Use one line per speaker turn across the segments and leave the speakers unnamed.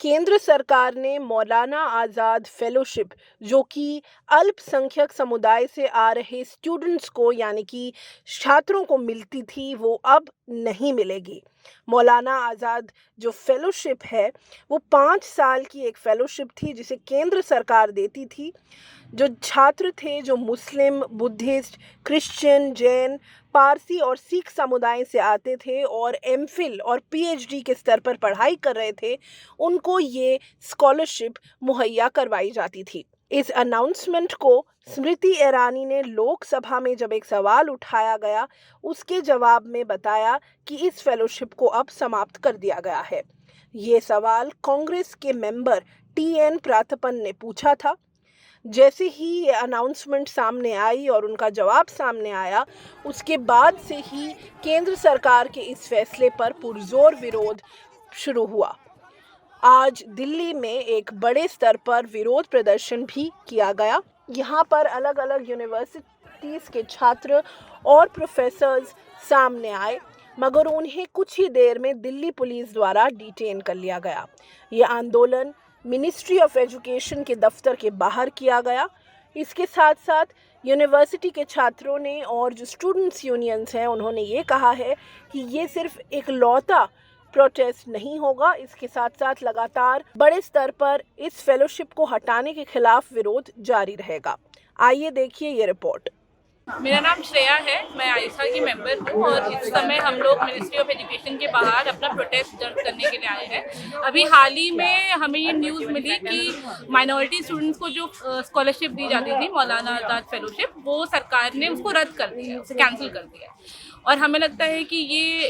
केंद्र सरकार ने मौलाना आज़ाद फेलोशिप जो कि अल्पसंख्यक समुदाय से आ रहे स्टूडेंट्स को यानी कि छात्रों को मिलती थी वो अब नहीं मिलेगी। मौलाना आज़ाद जो फेलोशिप है वो 5 साल की एक फेलोशिप थी जिसे केंद्र सरकार देती थी। जो छात्र थे जो मुस्लिम, बुद्धिस्ट, क्रिश्चियन, जैन, पारसी और सिख समुदाय से आते थे और एमफिल और पीएचडी के स्तर पर पढ़ाई कर रहे थे, उनको ये स्कॉलरशिप मुहैया करवाई जाती थी। इस अनाउंसमेंट को स्मृति ईरानी ने लोकसभा में जब एक सवाल उठाया गया, उसके जवाब में बताया कि इस फेलोशिप को अब समाप्त कर दिया गया है। ये सवाल कांग्रेस के मेंबर टीएन प्रातपन ने पूछा था। जैसे ही ये अनाउंसमेंट सामने आई और उनका जवाब सामने आया, उसके बाद से ही केंद्र सरकार के इस फैसले पर पुरजोर विरोध शुरू हुआ। आज दिल्ली में एक बड़े स्तर पर विरोध प्रदर्शन भी किया गया। यहाँ पर अलग अलग यूनिवर्सिटीज़ के छात्र और प्रोफेसर्स सामने आए, मगर उन्हें कुछ ही देर में दिल्ली पुलिस द्वारा डिटेन कर लिया गया। ये आंदोलन मिनिस्ट्री ऑफ एजुकेशन के दफ्तर के बाहर किया गया। इसके साथ साथ यूनिवर्सिटी के छात्रों ने और जो स्टूडेंट्स यूनियंस हैं उन्होंने ये कहा है कि ये सिर्फ एक लौता प्रोटेस्ट नहीं होगा, इसके साथ साथ लगातार बड़े स्तर पर इस फेलोशिप को हटाने के खिलाफ विरोध जारी रहेगा। आइए देखिए ये रिपोर्ट।
मेरा नाम श्रेया है, मैं आइसा की मेंबर हूँ और इस समय हम लोग मिनिस्ट्री ऑफ एजुकेशन के बाहर अपना प्रोटेस्ट दर्ज करने के लिए आए हैं। अभी हाल ही में हमें ये न्यूज़ मिली कि माइनॉरिटी स्टूडेंट्स को जो स्कॉलरशिप दी जाती थी मौलाना आज़ाद फेलोशिप, वो सरकार ने उसको रद्द कर दिया, उसे कैंसिल कर दिया। और हमें लगता है कि ये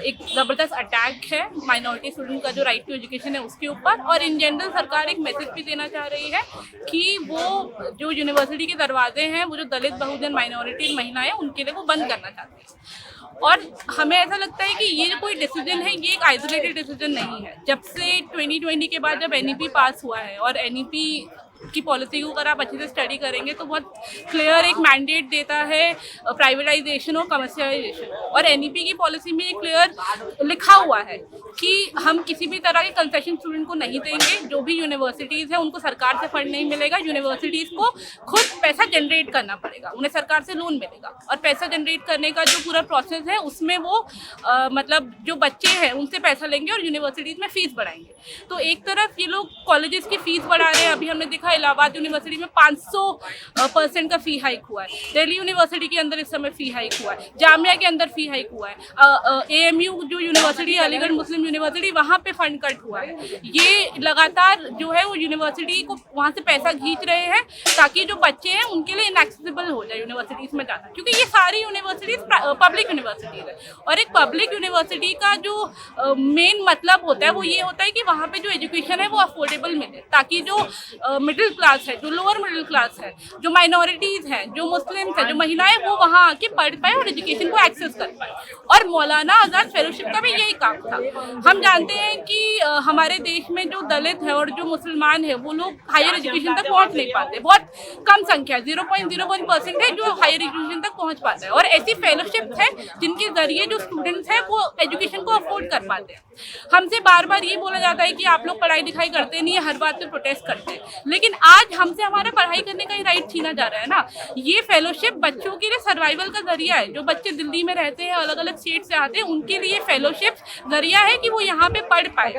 एक ज़बरदस्त अटैक है माइनॉरिटी स्टूडेंट का जो राइट टू एजुकेशन है उसके ऊपर। और इन जनरल सरकार एक मैसेज भी देना चाह रही है कि वो जो यूनिवर्सिटी के दरवाजे हैं वो जो दलित, बहुजन, माइनॉरिटी, महिलाएं, उनके लिए वो बंद करना चाहती है। और हमें ऐसा लगता है कि ये जो कोई डिसीजन है ये एक आइसोलेटेड डिसीजन नहीं है। जब से 2020 के बाद जब एनईपी पास हुआ है और एनईपी की पॉलिसी को अगर आप अच्छे से स्टडी करेंगे तो बहुत क्लियर एक मैंडेट देता है प्राइवेटाइजेशन और कमर्शियलाइजेशन। और एनईपी की पॉलिसी में क्लियर लिखा हुआ है कि हम किसी भी तरह के कंसेशन स्टूडेंट को नहीं देंगे। जो भी यूनिवर्सिटीज़ हैं उनको सरकार से फंड नहीं मिलेगा, यूनिवर्सिटीज़ को खुद पैसा जनरेट करना पड़ेगा, उन्हें सरकार से लोन मिलेगा। और पैसा जनरेट करने का जो पूरा प्रोसेस है उसमें वो मतलब जो बच्चे हैं उनसे पैसा लेंगे और यूनिवर्सिटीज़ में फ़ीस बढ़ाएंगे। तो एक तरफ ये लोग कॉलेजेस की फ़ीस बढ़ा रहे हैं। अभी हमने देखा इलाहाबाद यूनिवर्सिटी में 500% का फ़ी हाइक हुआ है। दिल्ली यूनिवर्सिटी के अंदर इस समय फ़ी हाइक हुआ है, जामिया के अंदर फ़ी हाइक हुआ है, एएमयू जो यूनिवर्सिटी है, अलीगढ़ मुस्लिम यूनिवर्सिटी, वहाँ पे फंड कट हुआ है। ये लगातार जो है वो यूनिवर्सिटी को वहाँ से पैसा खींच रहे हैं ताकि जो बच्चे हैं उनके लिए इनएक्सेसिबल हो जाए यूनिवर्सिटीज़ में जाना, क्योंकि ये सारी यूनिवर्सिटीज़ पब्लिक यूनिवर्सिटीज़ है। और एक पब्लिक यूनिवर्सिटी का जो मेन मतलब होता है वो ये होता है कि वहाँ पे जो एजुकेशन है वो अफोर्डेबल मिले, ताकि जो मिडिल क्लास है, जो लोअर मिडिल क्लास है, जो माइनॉरिटीज़ हैं, जो मुस्लिम्स हैं, जो महिलाएं, वो वहाँ आके पढ़ पाए और एजुकेशन को एक्सेस कर पाए। और मौलाना आज़ाद फेलोशिप का भी यही काम था। हम जानते हैं कि हमारे देश में जो दलित है और जो मुसलमान है वो लोग हायर एजुकेशन तक पहुँच नहीं पाते। बहुत कम संख्या 0.01% है जो हायर एजुकेशन तक पहुँच पाता है। और ऐसी फेलोशिप है जिनके जरिए जो स्टूडेंट्स हैं वो एजुकेशन को अफोर्ड कर पाते हैं। हमसे बार बार ये बोला जाता है कि आप लोग पढ़ाई लिखाई करते नहीं है, हर बात पे प्रोटेस्ट करते हैं, लेकिन आज हमसे हमारा पढ़ाई करने का ही राइट छीना जा रहा है ना। ये फेलोशिप बच्चों के लिए सर्वाइवल का जरिया है। जो बच्चे दिल्ली में रहते हैं, अलग अलग स्टेट से आते हैं, उनके लिए फेलोशिप जरिया है कि वो यहाँ पे पढ़ पाए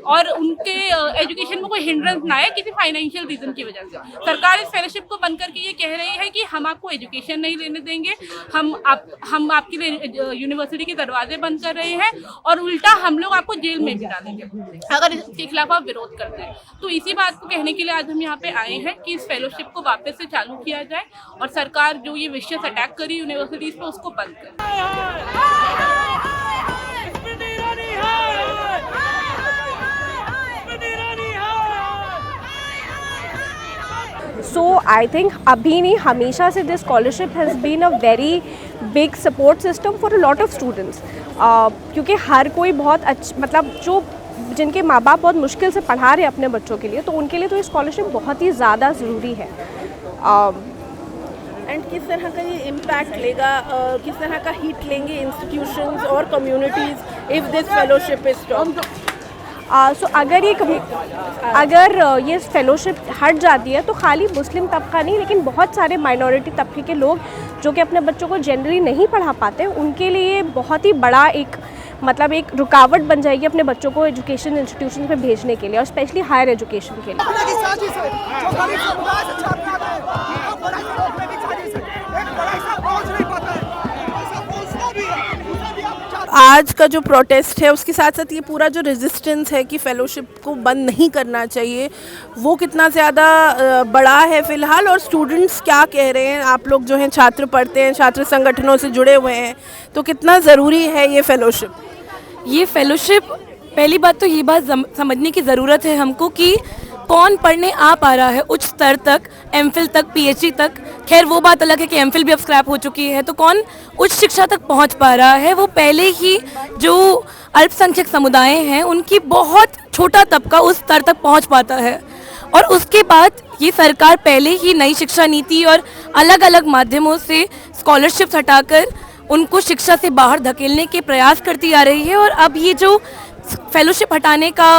और उनके एजुकेशन में कोई हिंड्रेंस ना आए किसी फाइनेंशियल रीजन की वजह से। सरकार इस फेलोशिप को बंद करके ये कह रही है कि हम आपको एजुकेशन नहीं लेने देंगे, हम आपके लिए यूनिवर्सिटी के दरवाजे बंद कर रहे हैं और उल्टा हम लोग आपको जेल में भी डालेंगे अगर इसके खिलाफ आप विरोध करते हैं। तो इसी बात को कहने के लिए आज हम यहाँ पे आए हैं कि इस फेलोशिप को वापस से चालू किया जाए और सरकार जो ये विशियस अटैक करी यूनिवर्सिटीज़ पे उसको बंद करे।
So I think अभी नहीं, हमेशा से this scholarship has been a very big support system for a lot of students. क्योंकि हर कोई बहुत मतलब जो जिनके माँ बाप बहुत मुश्किल से पढ़ा रहे हैं अपने बच्चों के लिए, तो उनके लिए तो ये स्कॉलरशिप बहुत ही ज़्यादा ज़रूरी है।
एंड किस तरह का ये इम्पैक्ट लेगा, किस तरह का हिट लेंगे इंस्टीट्यूशंस और communities if this fellowship is stopped?
So अगर ये फेलोशिप हट जाती है तो खाली मुस्लिम तबका नहीं, लेकिन बहुत सारे माइनॉरिटी तबके के लोग जो कि अपने बच्चों को जनरली नहीं पढ़ा पाते, उनके लिए बहुत ही बड़ा एक एक रुकावट बन जाएगी अपने बच्चों को एजुकेशन इंस्टीट्यूशन में भेजने के लिए, और स्पेशली हायर एजुकेशन के लिए।
आज का जो प्रोटेस्ट है उसके साथ साथ ये पूरा जो रेजिस्टेंस है कि फेलोशिप को बंद नहीं करना चाहिए, वो कितना ज़्यादा बड़ा है फ़िलहाल, और स्टूडेंट्स क्या कह रहे हैं? आप लोग जो हैं छात्र पढ़ते हैं, छात्र संगठनों से जुड़े हुए हैं, तो कितना ज़रूरी है ये फेलोशिप?
ये फेलोशिप, पहली बात तो ये बात समझने की ज़रूरत है हमको कि कौन पढ़ने आ पा रहा है उच्च स्तर तक, एमफिल तक, पीएचडी तक। खैर वो बात अलग है कि एमफिल भी अब स्क्रैप हो चुकी है, तो कौन उच्च शिक्षा तक पहुंच पा रहा है? वो पहले ही जो अल्पसंख्यक समुदाय हैं उनकी बहुत छोटा तबका उस स्तर तक पहुंच पाता है। और उसके बाद ये सरकार पहले ही नई शिक्षा नीति और अलग अलग माध्यमों से स्कॉलरशिप्स हटाकर उनको शिक्षा से बाहर धकेलने के प्रयास करती आ रही है। और अब ये जो फेलोशिप हटाने का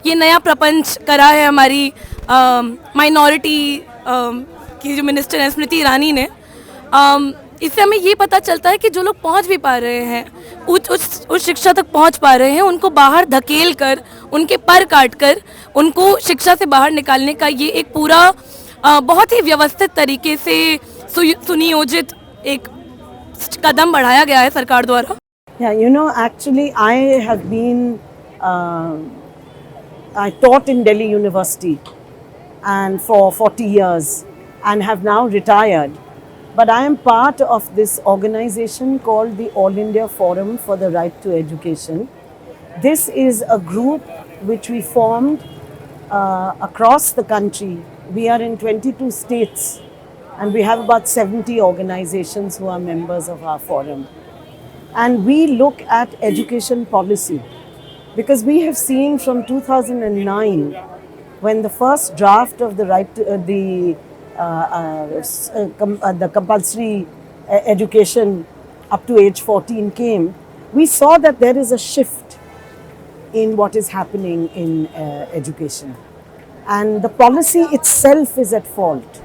ये नया प्रपंच करा है हमारी माइनॉरिटी की जो मिनिस्टर हैं स्मृति ईरानी ने, इससे हमें ये पता चलता है कि जो लोग पहुंच भी पा रहे हैं, उच्च शिक्षा तक पहुंच पा रहे हैं, उनको बाहर धकेल कर, उनके पर काट कर उनको शिक्षा से बाहर निकालने का ये एक पूरा बहुत ही व्यवस्थित तरीके से सुनियोजित एक कदम बढ़ाया गया है सरकार द्वारा।
Yeah, you know, actually I taught in Delhi University and for 40 years and have now retired. But I am part of this organization called the All India Forum for the Right to Education. This is a group which we formed across the country. We are in 22 states and we have about 70 organizations who are members of our forum. And we look at education policy. Because we have seen from 2009, when the first draft of the right to, the compulsory education up to age 14 came, we saw that there is a shift in what is happening in education. And the policy itself is at fault.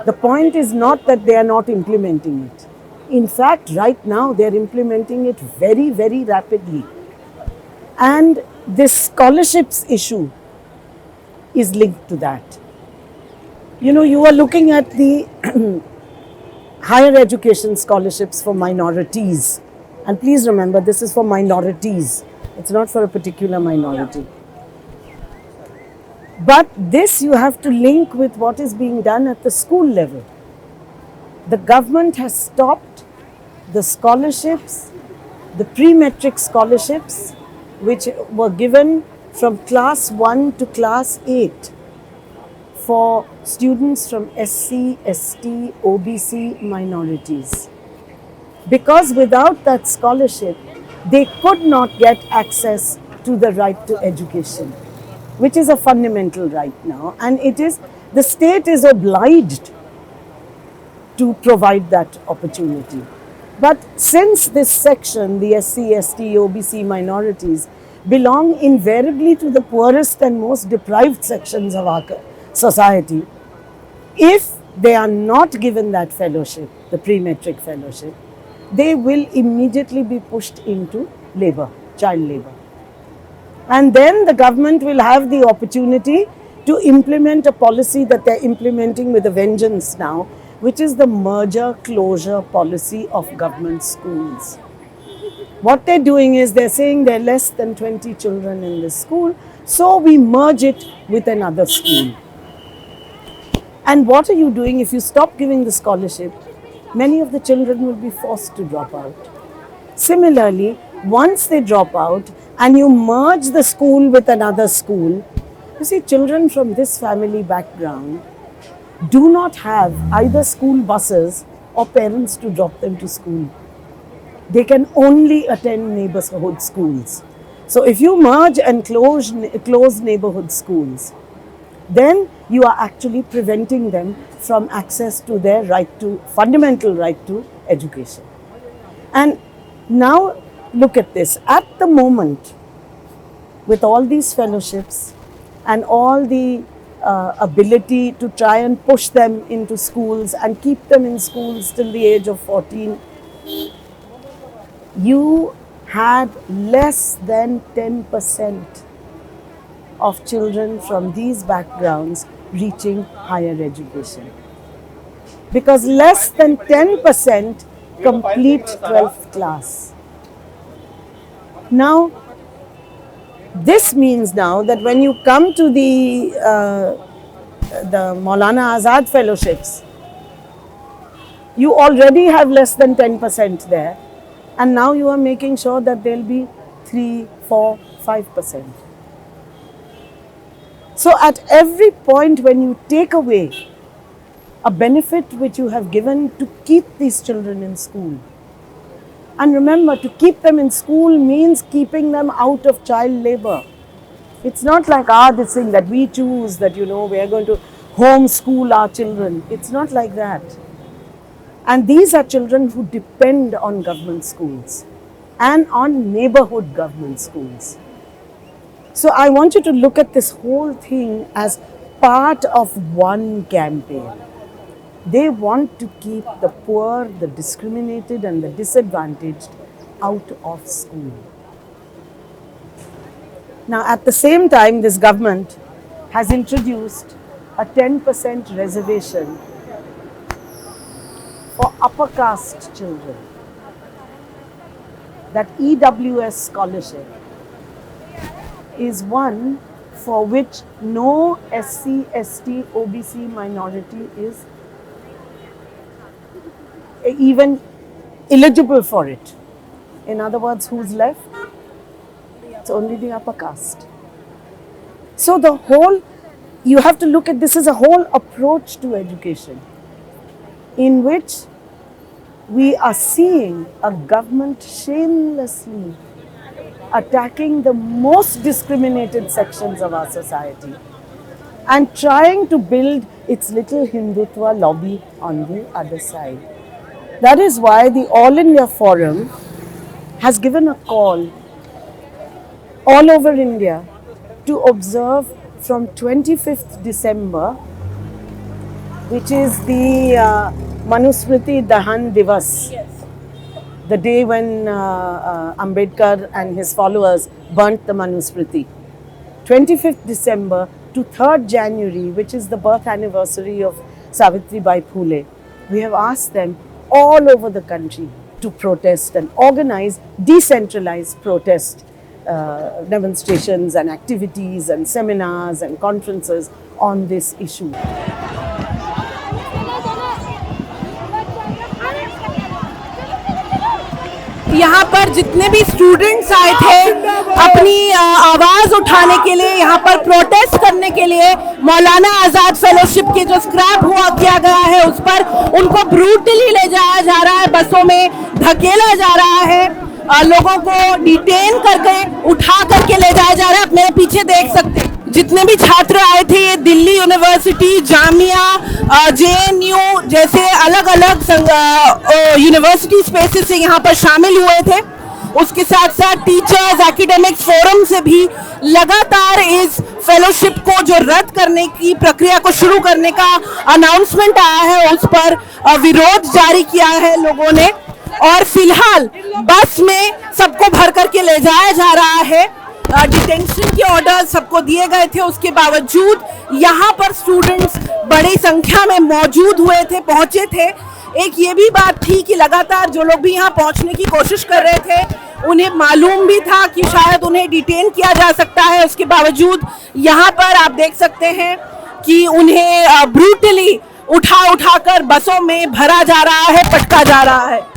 The point is not that they are not implementing it. In fact, right now they are implementing it very, very rapidly. And this scholarships issue is linked to that. You know, you are looking at the higher education scholarships for minorities. And please remember, this is for minorities. It's not for a particular minority. But this you have to link with what is being done at the school level. The government has stopped the scholarships, the pre-metric scholarships, which were given from class 1 to class 8 for students from SC, ST, OBC minorities. Because without that scholarship, they could not get access to the right to education, which is a fundamental right now. And it is, the state is obliged to provide that opportunity. But since this section, the SC, ST, OBC minorities, belong invariably to the poorest and most deprived sections of our society, if they are not given that fellowship, the pre-metric fellowship, they will immediately be pushed into labor, child labor. And then the government will have the opportunity to implement a policy that they're implementing with a vengeance now, which is the merger closure policy of government schools. What they're doing is they're saying there are less than 20 children in this school, so we merge it with another school. And what are you doing if you stop giving the scholarship? Many of the children will be forced to drop out. Similarly, once they drop out and you merge the school with another school, you see, children from this family background do not have either school buses or parents to drop them to school. They can only attend neighborhood schools. So if you merge and close neighborhood schools, then you are actually preventing them from access to their fundamental right to education. And now look at this. At the moment, with all these fellowships and all the ability to try and push them into schools and keep them in schools till the age of 14, you had less than 10% of children from these backgrounds reaching higher education. Because less than 10% complete 12th class. Now, this means now that when you come to the Maulana Azad fellowships, you already have less than 10% there, and now you are making sure that there will be 3, 4, 5%. So at every point when you take away a benefit which you have given to keep these children in school, and remember, to keep them in school means keeping them out of child labor. It's not like this thing that we choose that, we are going to homeschool our children. It's not like that. And these are children who depend on government schools and on neighborhood government schools. So I want you to look at this whole thing as part of one campaign. They want to keep the poor, the discriminated and the disadvantaged out of school. Now at the same time, this government has introduced a 10% reservation for upper caste children. That EWS scholarship is one for which no SC, ST, OBC minority is even eligible for it. In other words, who's left? It's only the upper caste. So you have to look at this as a whole approach to education, in which we are seeing a government shamelessly attacking the most discriminated sections of our society and trying to build its little Hindutva lobby on the other side. That is why the All India Forum has given a call all over India to observe from 25th December, which is the Manusmriti Dahan Divas, the day when Ambedkar and his followers burnt the Manusmriti. 25th December to 3rd January, which is the birth anniversary of Savitribai Phule. We have asked them all over the country to protest and organize decentralized protest demonstrations and activities and seminars and conferences on this issue.
यहाँ पर जितने भी students आए थे अपनी आवाज़ उठाने के लिए, यहाँ पर प्रोटेस्ट करने के लिए, मौलाना आज़ाद फेलोशिप के जो स्क्रैप हुआ किया गया है उस पर उनको ब्रूटली ले जाया जा रहा है, बसों में धकेला जा रहा है, लोगों को डिटेन करके उठा करके ले जाया जा रहा है। आप मेरे पीछे देख सकते हैं जितने भी छात्र आए थे, ये दिल्ली यूनिवर्सिटी, जामिया, JNU जैसे अलग अलग यूनिवर्सिटी स्पेसेस से यहाँ पर शामिल हुए थे। उसके साथ साथ टीचर्स, एकेडमिक फोरम से भी लगातार इस फेलोशिप को जो रद्द करने की प्रक्रिया को शुरू करने का अनाउंसमेंट आया है उस पर विरोध जारी किया है लोगों ने। और फिलहाल बस में सबको भर करके ले जाया जा रहा है। डिटेंशन के ऑर्डर सबको दिए गए थे, उसके बावजूद यहाँ पर स्टूडेंट्स बड़ी संख्या में मौजूद हुए थे, पहुँचे थे। एक ये भी बात थी कि लगातार जो लोग भी यहाँ पहुँचने की कोशिश कर रहे थे उन्हें मालूम भी था कि शायद उन्हें डिटेन किया जा सकता है, उसके बावजूद यहाँ पर आप देख सकते हैं कि उन्हें ब्रूटली उठाकर बसों में भरा जा रहा है, पटका जा रहा है।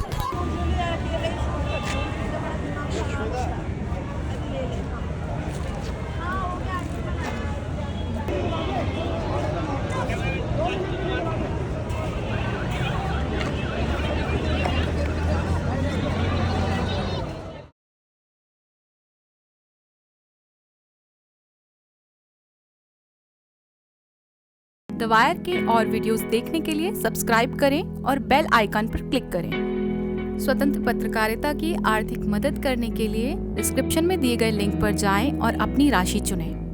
द वायर के और वीडियोस देखने के लिए सब्सक्राइब करें और बेल आइकन पर क्लिक करें। स्वतंत्र पत्रकारिता की आर्थिक मदद करने के लिए डिस्क्रिप्शन में दिए गए लिंक पर जाएं और अपनी राशि चुनें।